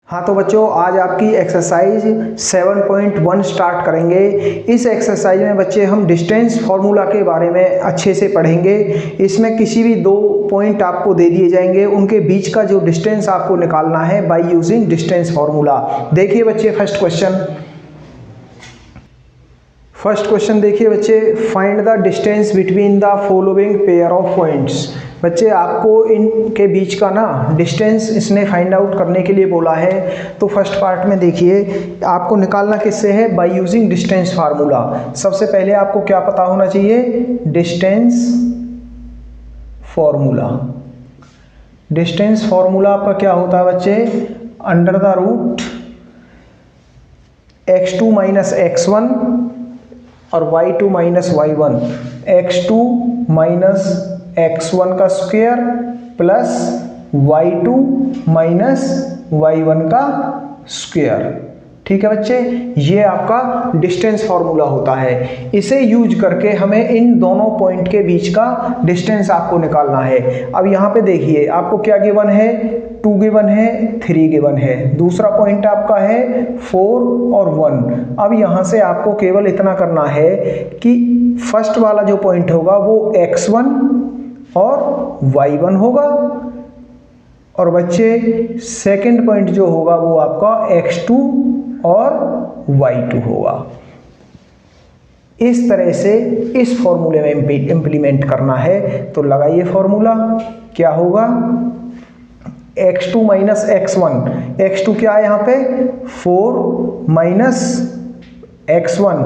हाँ तो बच्चों, आज आपकी एक्सरसाइज 7.1 स्टार्ट करेंगे। इस एक्सरसाइज में बच्चे हम डिस्टेंस फार्मूला के बारे में अच्छे से पढ़ेंगे। इसमें किसी भी दो पॉइंट आपको दे दिए जाएंगे, उनके बीच का जो डिस्टेंस आपको निकालना है बाय यूजिंग डिस्टेंस फार्मूला। देखिए बच्चे, फर्स्ट क्वेश्चन देखिए बच्चे, find the distance between the following pair of points. बच्चे आपको इनके बीच का ना डिस्टेंस इसने फाइंड आउट करने के लिए बोला है। तो फर्स्ट पार्ट में देखिए, आपको निकालना किससे है, बाय यूजिंग डिस्टेंस फार्मूला। सबसे पहले आपको क्या पता होना चाहिए, डिस्टेंस फार्मूला। डिस्टेंस फार्मूला आपका क्या होता है बच्चे, under the root x2 minus x1 और y2 minus y1, x2 minus x1 का square plus y2 minus y1 का स्क्वायर। ठीक है बच्चे, ये आपका डिस्टेंस फार्मूला होता है। इसे यूज करके हमें इन दोनों पॉइंट के बीच का डिस्टेंस आपको निकालना है। अब यहाँ पे देखिए, आपको क्या गिवन है, 2 गिवन है, 3 गिवन है। दूसरा पॉइंट आपका है 4 और 1। अब यहाँ से आपको केवल इतना करना है कि फर्स्ट वाला जो पॉइंट होगा वो x1 और y1 होगा, और बच्चे सेकंड पॉइंट जो होगा वो आपका x2 और y2 होगा। इस तरह से इस फॉर्मूले में इंप्लीमेंट करना है। तो लगाइए फॉर्मूला, क्या होगा, x2 माइनस x1, x2 क्या है यहाँ पे 4 माइनस x1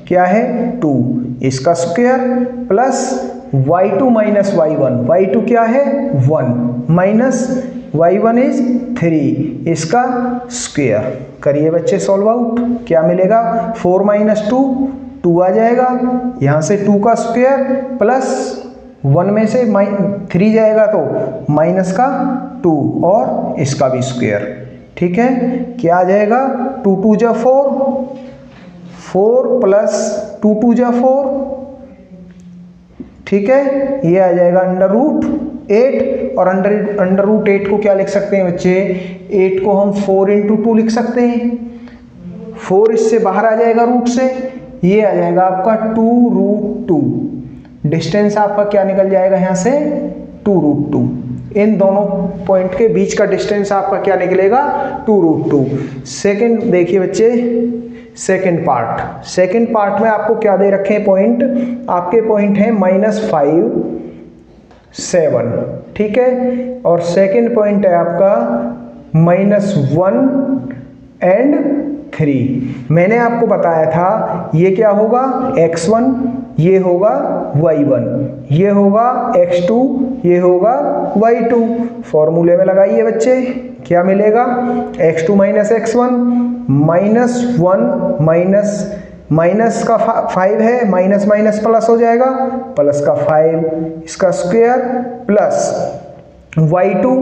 क्या है 2, इसका square plus y2 minus y1, y2 क्या है 1 माइनस y1 इज 3, इसका स्क्वायर। करिए बच्चे सॉल्व आउट, क्या मिलेगा, 4 माइनस 2, 2 आ जाएगा, यहाँ से 2 का स्क्वायर प्लस 1 में से 3 जाएगा तो माइनस का 2 और इसका भी स्क्वायर। ठीक है, क्या आ जाएगा, 2 2 जा 4, 4 प्लस 2 2 जा 4। ठीक है, ये आ जाएगा अंडर रूट 8, और अंडर रूट 8 को क्या लिख सकते हैं बच्चे, 8 को हम 4 इंटू 2 लिख सकते हैं। 4 इससे बाहर आ जाएगा रूट से, ये आ जाएगा आपका 2 रूट 2। डिस्टेंस आपका क्या निकल जाएगा यहाँ से, 2 रूट 2। इन दोनों पॉइंट के बीच का डिस्टेंस आपका क्या निकलेगा, 2 रूट 2। सेकेंड देखिए बच्चे, सेकेंड पार्ट में आपको क्या दे रखे हैं पॉइंट, आपके पॉइंट है -5 7। ठीक है, और सेकेंड पॉइंट है आपका -1 एंड 3। मैंने आपको बताया था ये क्या होगा x1, ये होगा y1, ये होगा x2, ये होगा y2। फॉर्मूले में लगाइए बच्चे, क्या मिलेगा, x2 माइनस x1 -1 माइनस का 5 है, माइनस माइनस प्लस हो जाएगा, प्लस का 5 इसका square plus y2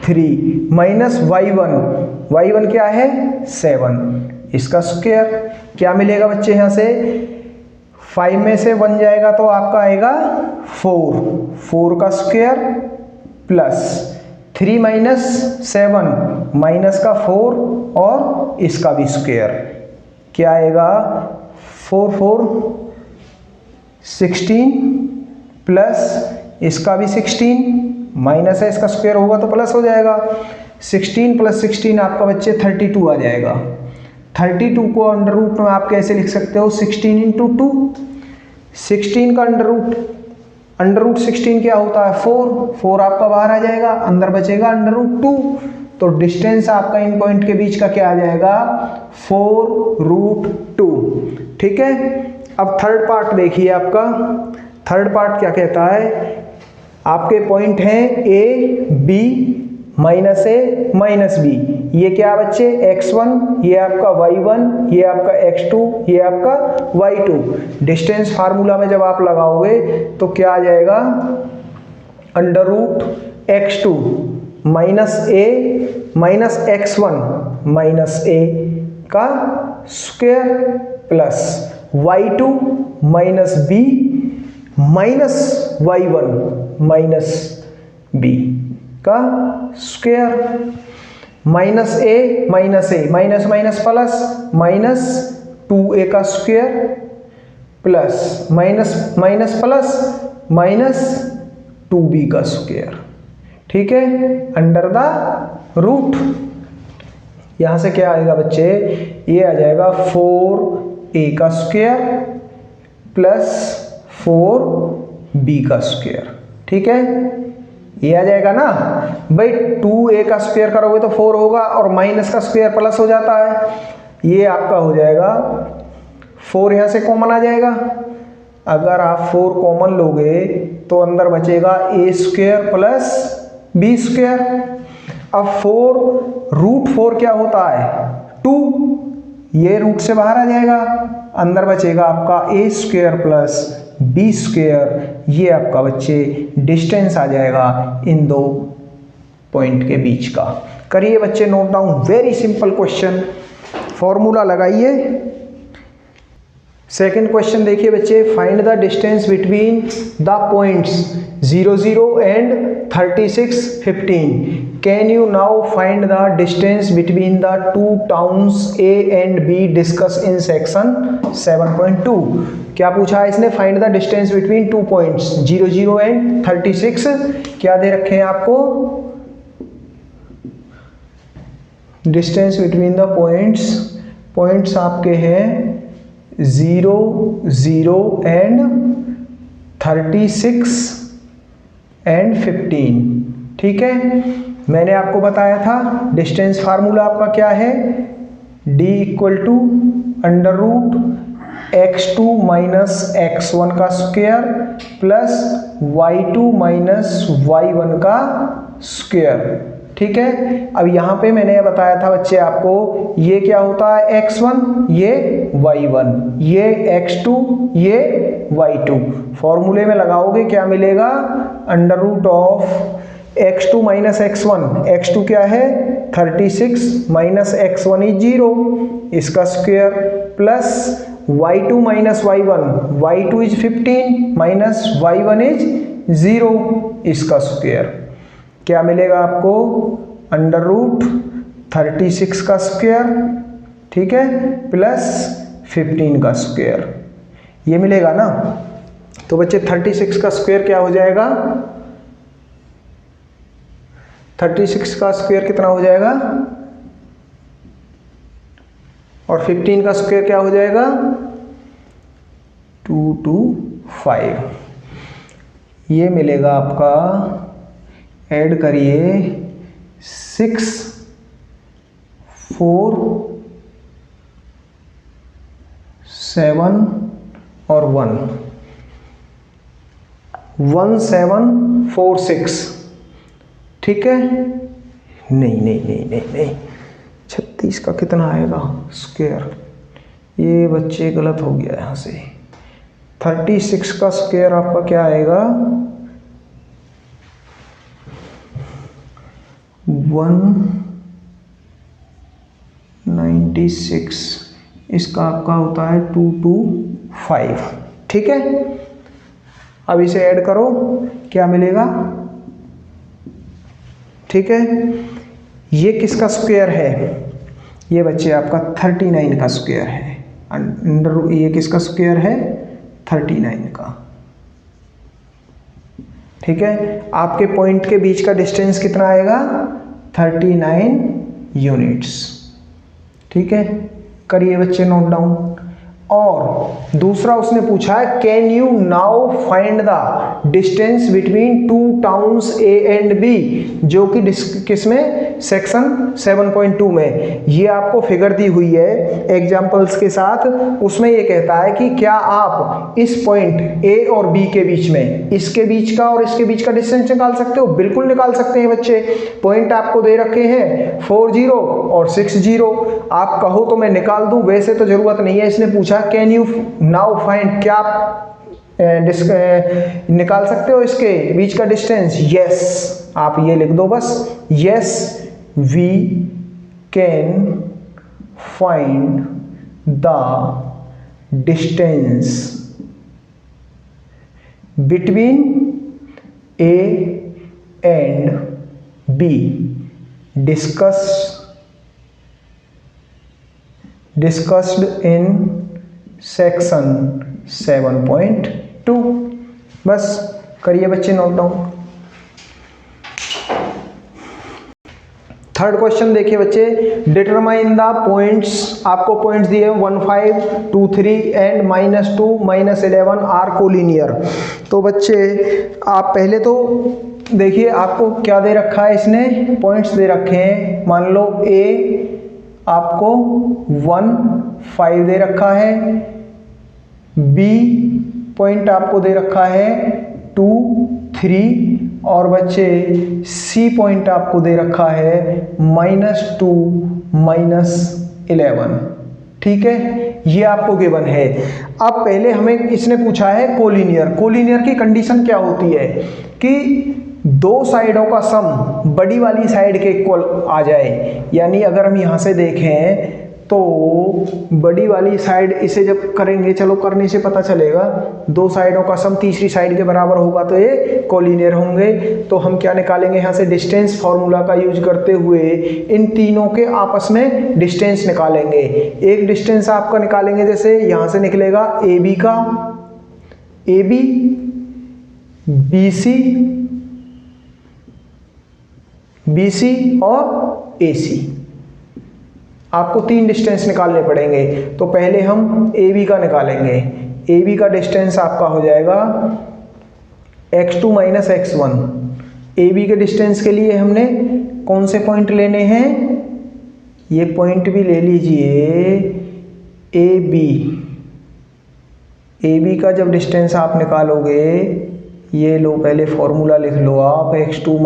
3 minus y1 क्या है 7, इसका स्क्वायर। क्या मिलेगा बच्चे, यहाँ से 5 में से 1 जाएगा तो आपका आएगा 4 का स्क्वायर प्लस 3 माइनस 7 माइनस का 4 और इसका भी स्क्वायर। क्या आएगा, 4 4 16 प्लस इसका भी 16, माइनस है इसका स्क्वायर होगा तो प्लस हो जाएगा। 16 प्लस 16 आपका बच्चे 32 आ जाएगा। 32 को अंडर रूट में आप कैसे लिख सकते हो, 16 इंटू 2। 16 का अंडर रूट 16 क्या होता है 4 आपका बाहर आ जाएगा, अंदर बचेगा अंडर रूट 2। तो डिस्टेंस आपका इन पॉइंट के बीच का क्या आ जाएगा, 4 रूट 2। ठीक है, अब थर्ड पार्ट देखिए, आपका थर्ड पार्ट क्या कहता है, आपके पॉइंट हैं A B minus A minus B। ये क्या बच्चे, x1, ये आपका y1, ये आपका x2, ये आपका y2। डिस्टेंस फार्मूला में जब आप लगाओगे तो क्या आ जाएगा, under root x2 minus A minus x1 minus A का square plus y2 minus B minus y1 minus B का square minus A minus minus plus minus 2a का square plus minus minus plus minus 2b का square, ठीक है, under the root. यहां से क्या आएगा बच्चे, ये आ जाएगा 4a का स्क्वायर प्लस 4b का स्क्वायर, ठीक है, ये आ जाएगा ना भाई। 2a का स्क्वायर करोगे तो 4 होगा और माइनस का स्क्वायर प्लस हो जाता है, ये आपका हो जाएगा 4, यहां से कॉमन आ जाएगा। अगर आप 4 कॉमन लोगे तो अंदर बचेगा a square plus b square. अब 4√4 क्या होता है 2, ये रूट से बाहर आ जाएगा, अंदर बचेगा आपका a square plus b square. ये आपका बच्चे डिस्टेंस आ जाएगा इन दो पॉइंट के बीच का। करिए बच्चे note down, very simple question, formula लगाइए। सेकंड क्वेश्चन देखिए बच्चे, find the distance between the points 0 0 and 36 15। Can you now find the distance between the two towns A and B discuss in section 7.2। क्या पूछा है इसने, find the distance between two points 0 0 and 36। क्या दे रखे हैं आपको, डिस्टेंस बिटवीन द पॉइंट्स आपके हैं 0 0 एंड 36 एंड 15, ठीक है। मैंने आपको बताया था डिस्टेंस फार्मूला आपका क्या है, D equal to under root x2 minus x1 का square plus y2 minus y1 का स्क्वायर, ठीक है। अब यहाँ पे मैंने बताया था बच्चे आपको, ये क्या होता है x1, ये y1, ये x2, ये y2। फॉर्मूले में लगाओगे क्या मिलेगा, under root of x2 minus x1, x2 क्या है 36 माइनस x1 इज 0, इसका square plus y2 minus y1, y2 is 15 minus y1 is 0, इसका स्क्वायर। क्या मिलेगा आपको, अंडर रूट 36 का स्क्वायर, ठीक है, प्लस 15 का स्क्वायर, ये मिलेगा ना। तो बच्चे 36 का स्क्वायर क्या हो जाएगा, 36 का स्क्वायर कितना हो जाएगा, और 15 का स्क्वायर क्या हो जाएगा 225। ये मिलेगा आपका, ऐड करिए 6 4 7 और 1 1746, ठीक है। नहीं 36 का कितना आएगा स्क्वायर, ये बच्चे गलत हो गया यहाँ से। 36 का स्क्वायर आपका क्या आएगा 196, इसका आपका होता है 225, ठीक है। अब इसे ऐड करो क्या मिलेगा, ठीक है। ये किसका स्क्वायर है, ये बच्चे आपका 39 का स्क्वायर है, अंडर ये किसका स्क्वायर है 39 का, ठीक है। आपके पॉइंट के बीच का डिस्टेंस कितना आएगा 39 यूनिट्स, ठीक है। करिए बच्चे नोट डाउन। और दूसरा उसने पूछा है, can you now find the distance between two towns A and B, जो कि किसमें सेक्शन 7.2 में। ये आपको फिगर दी हुई है एग्जांपल्स के साथ, उसमें ये कहता है कि क्या आप इस पॉइंट ए और बी के बीच में, इसके बीच का और इसके बीच का डिस्टेंस निकाल सकते हो। बिल्कुल निकाल सकते हैं बच्चे, पॉइंट आपको दे रखे हैं 40 और 60, आप कहो तो मैं निकाल दूं, वैसे तो जरूरत नहीं है। इसने पूछा कैन यू नाउ फाइंड, क्या आप निकाल सकते हो इसके बीच का डिस्टेंस, यस, आप ये लिख दो बस, yes we can find the distance between A and B discuss discussed in section 7.2। बस करिए बच्चे नोट डाउन। थर्ड क्वेश्चन देखिए बच्चे, डिटरमाइन द पॉइंट्स, आपको पॉइंट्स दिए 1, 5, 2, 3 एंड -2, -11 आर कोलिनियर। तो बच्चे आप पहले तो देखिए आपको क्या दे रखा है, इसने पॉइंट्स दे रखे हैं। मान लो ए आपको 1, 5 दे रखा है, बी पॉइंट आपको दे रखा है 2, 3 और बच्चे सी पॉइंट आपको दे रखा है -2, -11। ठीक है, ये आपको गिवन है। अब पहले हमें इसने पूछा है कोलिनियर। कोलिनियर की कंडीशन क्या होती है कि दो साइडों का सम बड़ी वाली साइड के इक्वल आ जाए। यानी अगर हम यहाँ से देखें तो बड़ी वाली साइड, इसे जब करेंगे, चलो करने से पता चलेगा, दो साइडों का सम तीसरी साइड के बराबर होगा तो ये कोलिनियर होंगे। तो हम क्या निकालेंगे यहाँ से, डिस्टेंस फॉर्मूला का यूज करते हुए इन तीनों के आपस में डिस्टेंस निकालेंगे। एक डिस्टेंस आपका निकालेंगे, जैसे यहाँ से निकलेगा ए बी का, A B, B C, B C और ए सी। आपको 3 डिस्टेंस निकालने पड़ेंगे। तो पहले हम ए बी का निकालेंगे। ए बी का डिस्टेंस आपका हो जाएगा x2 - x1। ए बी के डिस्टेंस के लिए हमने कौन से पॉइंट लेने हैं, ये पॉइंट भी ले लीजिए ए बी। ए बी का जब डिस्टेंस आप निकालोगे, ये लो पहले फॉर्मूला लिख लो आप, x2 -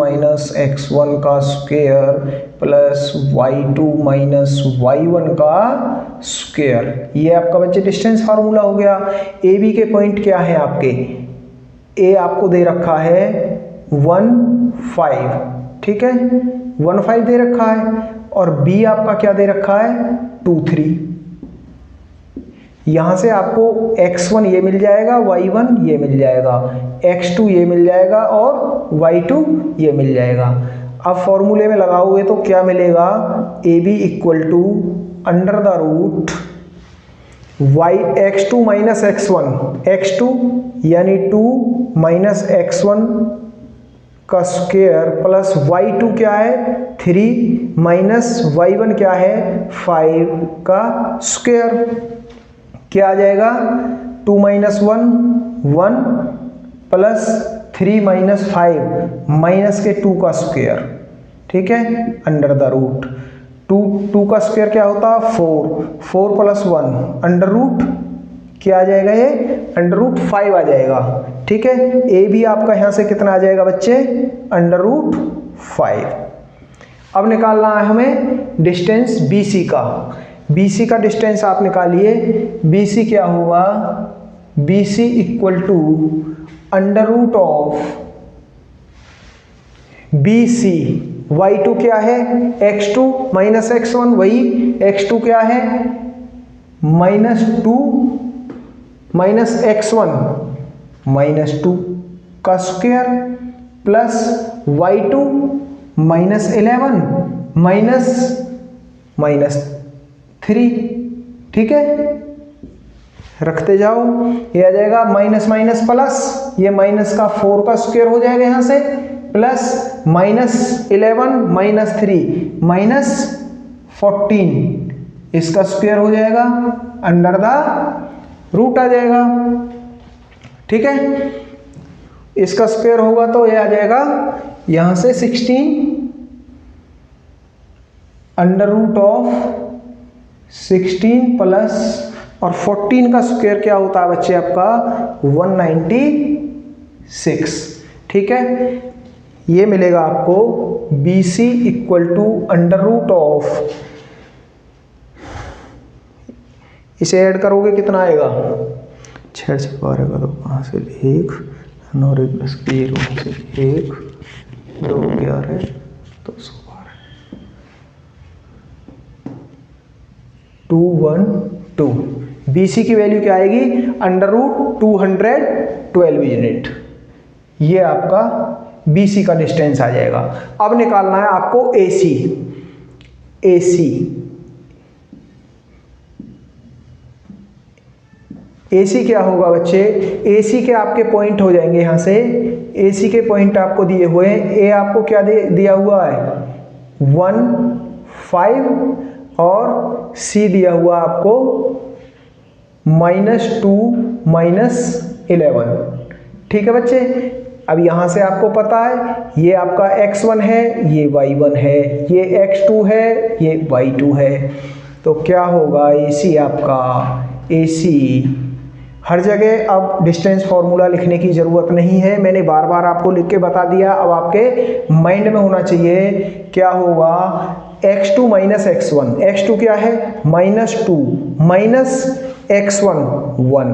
x1 का स्क्वायर प्लस y2 - y1 का स्क्वायर। ये आपका बच्चे डिस्टेंस फार्मूला हो गया। ए बी के पॉइंट क्या है आपके, ए आपको दे रखा है 1, 5, ठीक है, 1, 5 दे रखा है, और बी आपका क्या दे रखा है 2, 3। यहां से आपको x1 ये मिल जाएगा, y1 ये मिल जाएगा, x2 ये मिल जाएगा और y2 ये मिल जाएगा। अब फॉर्मूले में लगाओगे तो क्या मिलेगा, A B equal to under the root x2 - x1, x2 यानी 2 - x1 का स्क्वायर प्लस y2 क्या है 3 माइनस y1 क्या है 5 का स्क्वायर। क्या आ जाएगा 2 - 1, 1 प्लस 3 - 5 माइनस के 2 का स्क्वायर, ठीक है, अंडर द रूट 2 का स्क्वायर क्या होता है 4 प्लस 1 अंडर रूट क्या आ जाएगा, ये अंडर रूट 5 आ जाएगा। ठीक है, ए बी आपका यहां से कितना आ जाएगा बच्चे, अंडर रूट 5। अब निकालना है हमें डिस्टेंस बी सी का। BC का डिस्टेंस आप निकालिए, BC क्या होगा, BC equal to under root of BC, y2 क्या है x2 - x1, वही x2 क्या है -2 - x1 -2 का स्क्वायर प्लस y2 -11 -3, ठीक है, रखते जाओ, ये आ जाएगा माइनस माइनस प्लस, ये माइनस का 4 का स्क्वायर हो जाएगा यहां से, प्लस -11 -3 -14 इसका स्क्वायर हो जाएगा, अंडर द रूट आ जाएगा। ठीक है, इसका स्क्वायर होगा तो ये आ जाएगा यहां से 16 अंडर रूट ऑफ 16 प्लस और 14 का स्क्वायर क्या होता है बच्चे आपका 196। ठीक है, ये मिलेगा आपको BC equal to under root of, इसे ऐड करोगे कितना आएगा 6 से 12 का, तो 5 से 1 9 प्लस 0 से 1 2 11 तो 212। BC की वैल्यू क्या आएगी अंडर रूट 212 यूनिट। ये आपका BC का डिस्टेंस आ जाएगा। अब निकालना है आपको AC। AC क्या होगा बच्चे, AC के आपके पॉइंट हो जाएंगे यहाँ से, AC के पॉइंट आपको दिए हुए हैं। A आपको क्या दिया हुआ है 1 5 और C दिया हुआ आपको -2 -11। ठीक है बच्चे, अब यहाँ से आपको पता है ये आपका x1 है, ये y1 है, ये x2 है, ये y2 है। तो क्या होगा AC आपका, AC हर जगह अब डिस्टेंस फार्मूला लिखने की ज़रूरत नहीं है, मैंने बार बार आपको लिख के बता दिया। अब आपके माइंड में होना चाहिए क्या होगा, x2 - x1, x2 क्या है -2 -x1 1,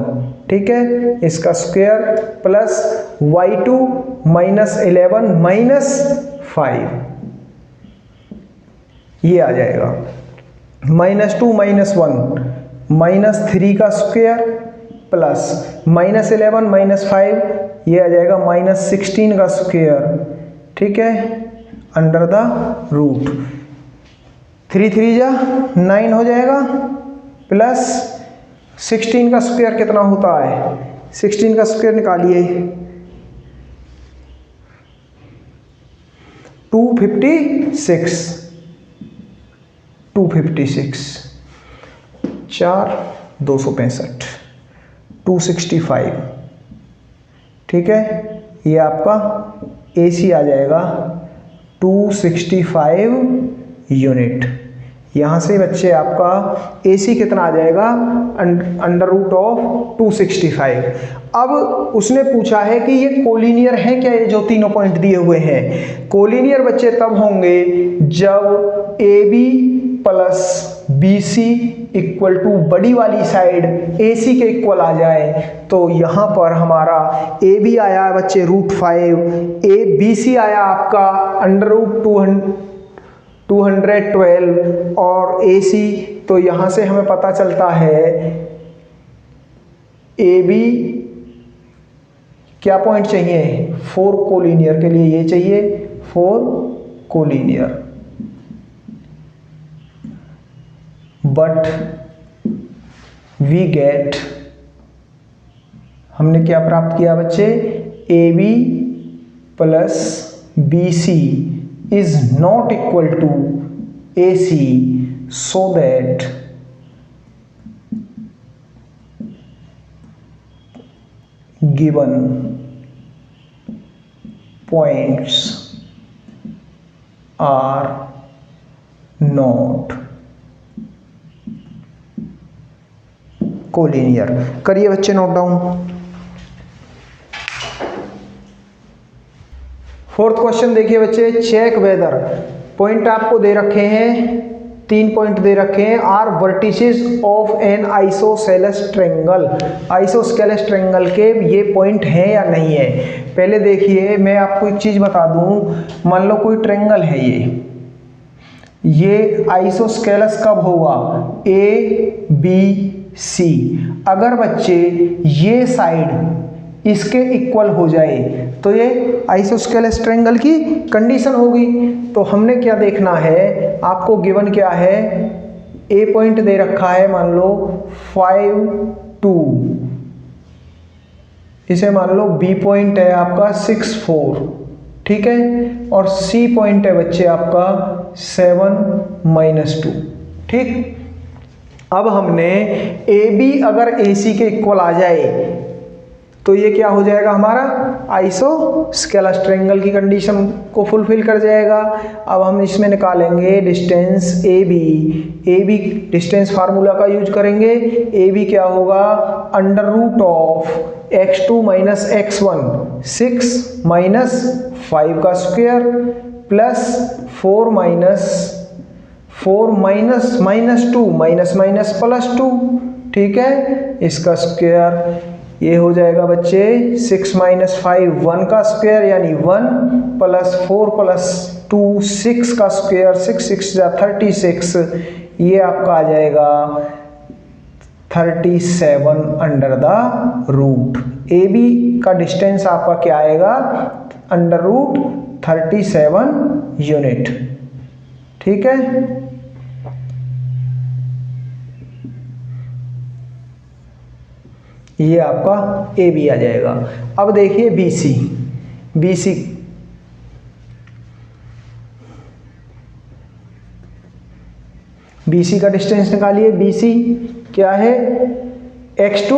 ठीक है, इसका स्क्वायर प्लस y2 -11 -5, ये आ जाएगा -2 -1 -3 का स्क्वायर प्लस -11 -5, ये आ जाएगा -16 का स्क्वायर, ठीक है, अंडर द रूट 3 3 जा 9 हो जाएगा, प्लस 16 का स्क्वायर कितना होता है, 16 का स्क्वायर निकालिए 256 4 265 265, ठीक है, ये आपका AC आ जाएगा 265 यूनिट। यहाँ से बच्चे आपका AC कितना आ जाएगा, अंडर रूट ऑफ 265। अब उसने पूछा है कि ये कोलिनियर है क्या, ये जो तीनों पॉइंट दिए हुए हैं। कोलिनियर बच्चे तब होंगे जब AB plus BC equal to बड़ी वाली साइड AC के इक्वल आ जाए। तो यहाँ पर हमारा AB आया बच्चे √5, BC आया आपका अंडर रूट 212 और AC, तो यहाँ से हमें पता चलता है AB क्या पॉइंट चाहिए 4 कोलिनियर के लिए, ये चाहिए 4 कोलिनियर, बट वी गेट, हमने क्या प्राप्त किया बच्चे, AB plus BC is not equal to AC, so that given points are not collinear. करिए बच्चे नोट डाउन। फोर्थ क्वेश्चन देखिए बच्चे, चेक वेदर, पॉइंट आपको दे रखे हैं, 3 पॉइंट दे रखे हैं, are vertices of an isosceles triangle, isosceles triangle के ये पॉइंट हैं या नहीं है। पहले देखिए मैं आपको एक चीज बता दूं, मान लो कोई ट्रायंगल है, ये आइसोस्केलेस कब होगा, ABC, अगर बच्चे ये साइड इसके इक्वल हो जाए तो ये आइसोस्केलेस ट्रायंगल की कंडीशन होगी। तो हमने क्या देखना है, आपको गिवन क्या है, ए पॉइंट दे रखा है मान लो 5 2, इसे मान लो बी पॉइंट है आपका 6 4, ठीक है, और सी पॉइंट है बच्चे आपका 7 -2, ठीक। अब हमने ए बी अगर ए सी के इक्वल आ जाए तो ये क्या हो जाएगा, हमारा आइसोस्केलेस ट्रायंगल की कंडीशन को फुलफिल कर जाएगा। अब हम इसमें निकालेंगे distance A B distance formula का यूज करेंगे। ए बी क्या होगा, under root of x2 - x1 6 - 5 का स्क्वायर प्लस 4 - +2 ठीक है, इसका स्क्वायर, ये हो जाएगा बच्चे 6 - 5 1 का स्क्वायर यानी 1 + 4 + 2 6 का स्क्वायर, 6 6 जा 36, ये आपका आ जाएगा 37 under the root. A B का डिस्टेंस आपका क्या आएगा, अंडर रूट 37 यूनिट, ठीक है। ये आपका ए बी आ जाएगा। अब देखिए B C, B C B C का डिस्टेंस निकालिए। बी सी क्या है, x2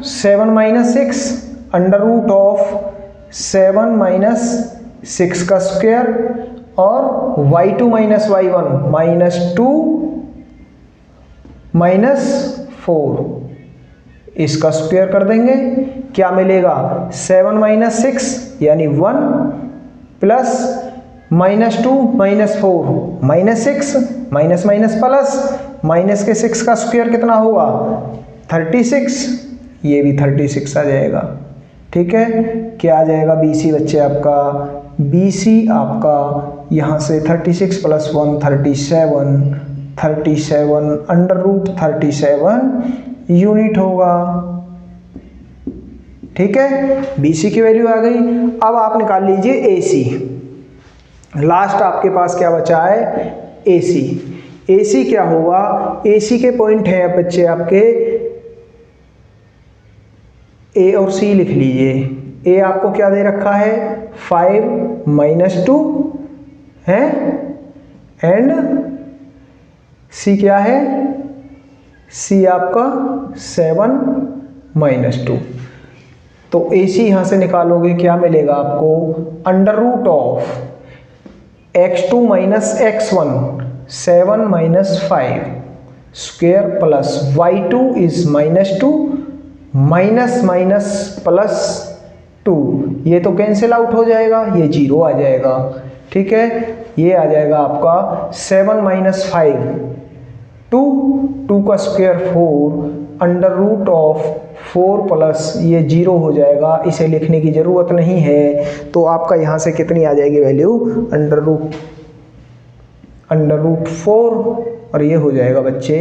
7 minus 6 under root of 7 minus 6 का स्क्वायर और y2 minus y1 minus 2 minus 4, इसका स्क्वायर कर देंगे, क्या मिलेगा 7 माइनस 6 यानी 1 plus minus 2 minus 4 minus 6 minus minus plus, minus के 6 का स्क्वायर कितना होगा 36, ये भी 36 आ जाएगा। ठीक है, क्या आ जाएगा बी सी बच्चे आपका, बी सी आपका यहाँ से 36 प्लस 1 37 अंडर रूट 37 यूनिट होगा। ठीक है, बी सी की वैल्यू आ गई। अब आप निकाल लीजिए ए सी, लास्ट आपके पास क्या बचा है ए सी। ए सी क्या होगा, ए सी के पॉइंट हैं बच्चे आपके ए और सी, लिख लीजिए। ए आपको क्या दे रखा है 5 माइनस 2 है, एंड सी क्या है, सी आपका 7 माइनस 2। तो ए सी यहां से निकालोगे क्या मिलेगा आपको, under root of x2 minus x1 7 minus 5 square plus y2 is minus 2 minus minus plus 2, ये तो कैंसिल आउट हो जाएगा, ये 0 आ जाएगा। ठीक है, ये आ जाएगा आपका 7 माइनस 5 2 का square 4 under root of 4 plus ये 0 हो जाएगा, इसे लिखने की ज़रूरत नहीं है। तो आपका यहाँ से कितनी आ जाएगी वैल्यू, अंडर रूट 4, और ये हो जाएगा बच्चे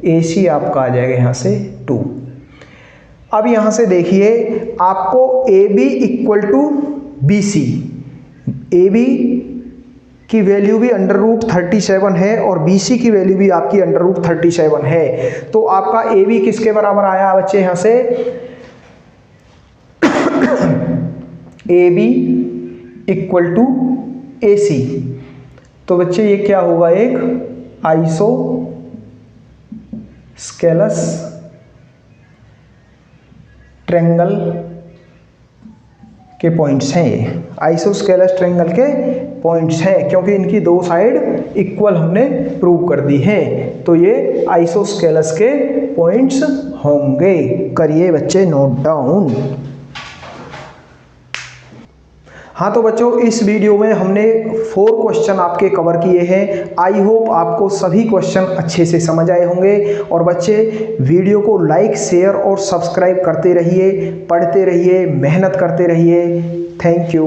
ए सी आपका आ जाएगा यहाँ से 2। अब यहाँ से देखिए आपको A B equal to B C, A B की वैल्यू भी अंडर रूट 37 है और बी सी की वैल्यू भी आपकी अंडर रूट 37 है। तो आपका ए बी किसके बराबर आया बच्चे यहाँ से, ए बी इक्वल टू ए सी। तो बच्चे ये क्या होगा, एक आइसो स्केलस ट्रायंगल के पॉइंट्स हैं, ये आइसोस्केलस ट्रायंगल के पॉइंट्स हैं, क्योंकि इनकी दो साइड इक्वल हमने प्रूव कर दी है। तो ये आइसोस्केलस के पॉइंट्स होंगे। करिए बच्चे नोट डाउन। हाँ तो बच्चों इस वीडियो में हमने 4 क्वेश्चन आपके कवर किए हैं। आई होप आपको सभी क्वेश्चन अच्छे से समझ आए होंगे। और बच्चे वीडियो को लाइक, शेयर और सब्सक्राइब करते रहिए, पढ़ते रहिए, मेहनत करते रहिए। Thank you.